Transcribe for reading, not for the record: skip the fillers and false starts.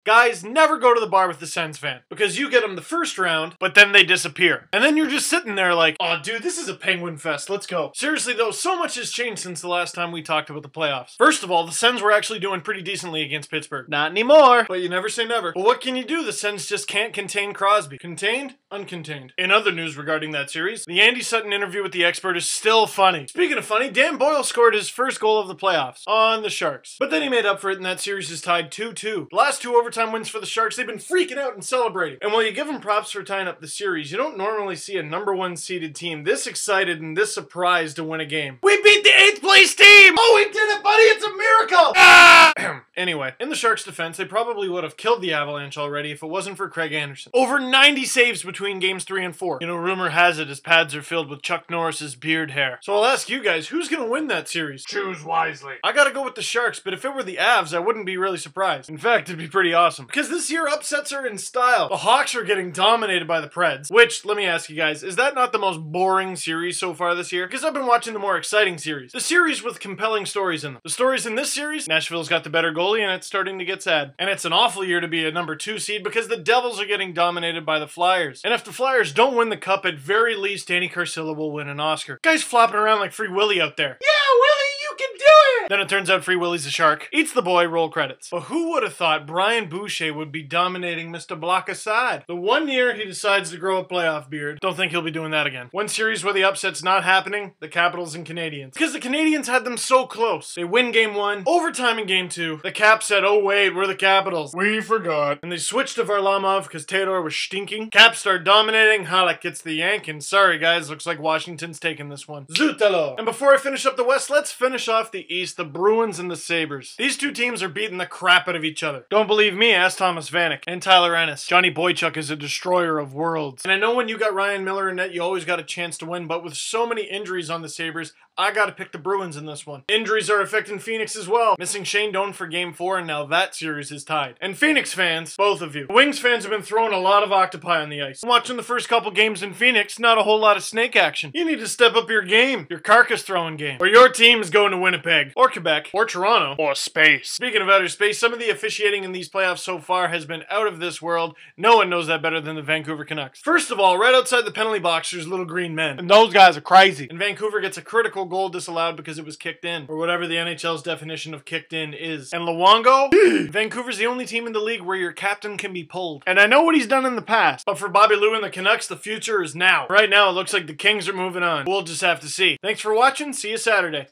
Guys, never go to the bar with the Sens fan, because you get them the first round, but then they disappear. And then you're just sitting there like, oh dude, this is a Penguin fest, let's go. Seriously though, so much has changed since the last time we talked about the playoffs. First of all, the Sens were actually doing pretty decently against Pittsburgh. Not anymore, but you never say never. But what can you do? The Sens just can't contain Crosby. Contained? Uncontained. In other news regarding that series, the Andy Sutton interview with the expert is still funny. Speaking of funny, Dan Boyle scored his first goal of the playoffs on the Sharks. But then he made up for it and that series is tied 2-2. The last two overtime wins for the Sharks, they've been freaking out and celebrating. And while you give them props for tying up the series, you don't normally see a #1 seeded team this excited and this surprised to win a game. We beat the 8th place team! Oh, we did it, buddy! It's a miracle! Ah! Anyway, in the Sharks' defense, they probably would have killed the Avalanche already if it wasn't for Craig Anderson. Over 90 saves between games 3 and 4. You know, rumor has it his pads are filled with Chuck Norris's beard hair. So I'll ask you guys, who's gonna win that series? Choose wisely. I gotta go with the Sharks, but if it were the Avs, I wouldn't be really surprised. In fact, it'd be pretty awesome. Because this year, upsets are in style. The Hawks are getting dominated by the Preds, which, let me ask you guys, is that not the most boring series so far this year? Because I've been watching the more exciting series. The series with compelling stories in them. The stories in this series, Nashville's got the better goalie and it's starting to get sad. And it's an awful year to be a #2 seed because the Devils are getting dominated by the Flyers. And if the Flyers don't win the cup, at very least, Danny Carcillo will win an Oscar. Guy's flopping around like Free Willy out there. Yeah, Willy, you can do it! Then it turns out Free Willy's a shark. Eats the boy, roll credits. But who would have thought Brian Boucher would be dominating Mr. Block aside? The one year he decides to grow a playoff beard, don't think he'll be doing that again. One series where the upset's not happening, the Capitals and Canadiens. Because the Canadiens had them so close. They win game 1, overtime in game 2. The Caps said, oh wait, we're the Capitals. We forgot. And they switched to Varlamov because Theodore was stinking. Caps start dominating, Halleck gets the yank, and sorry guys, looks like Washington's taking this one. Zutalo! And before I finish up the West, let's finish off the East, the Bruins and the Sabres. These two teams are beating the crap out of each other. Don't believe me? Ask Thomas Vanek and Tyler Ennis. Johnny Boychuk is a destroyer of worlds. And I know when you got Ryan Miller in net, you always got a chance to win, but with so many injuries on the Sabres, I gotta pick the Bruins in this one. Injuries are affecting Phoenix as well. Missing Shane Doan for game 4, and now that series is tied. And Phoenix fans, both of you, Wings fans have been throwing a lot of octopi on the ice. Watching the first couple games in Phoenix, not a whole lot of snake action. You need to step up your game, your carcass throwing game, or your team is going to Winnipeg, or Quebec, or Toronto, Or space. Speaking of outer space, some of the officiating in these playoffs so far has been out of this world. No one knows that better than the Vancouver Canucks. First of all, right outside the penalty box, there's little green men. And those guys are crazy. And Vancouver gets a critical goal disallowed because it was kicked in, or whatever the NHL's definition of kicked in is. And Luongo? Vancouver's the only team in the league where your captain can be pulled. And I know what he's done in the past, but for Bobby Lou and the Canucks, the future is now. Right now, it looks like the Kings are moving on. We'll just have to see. Thanks for watching. See you Saturday.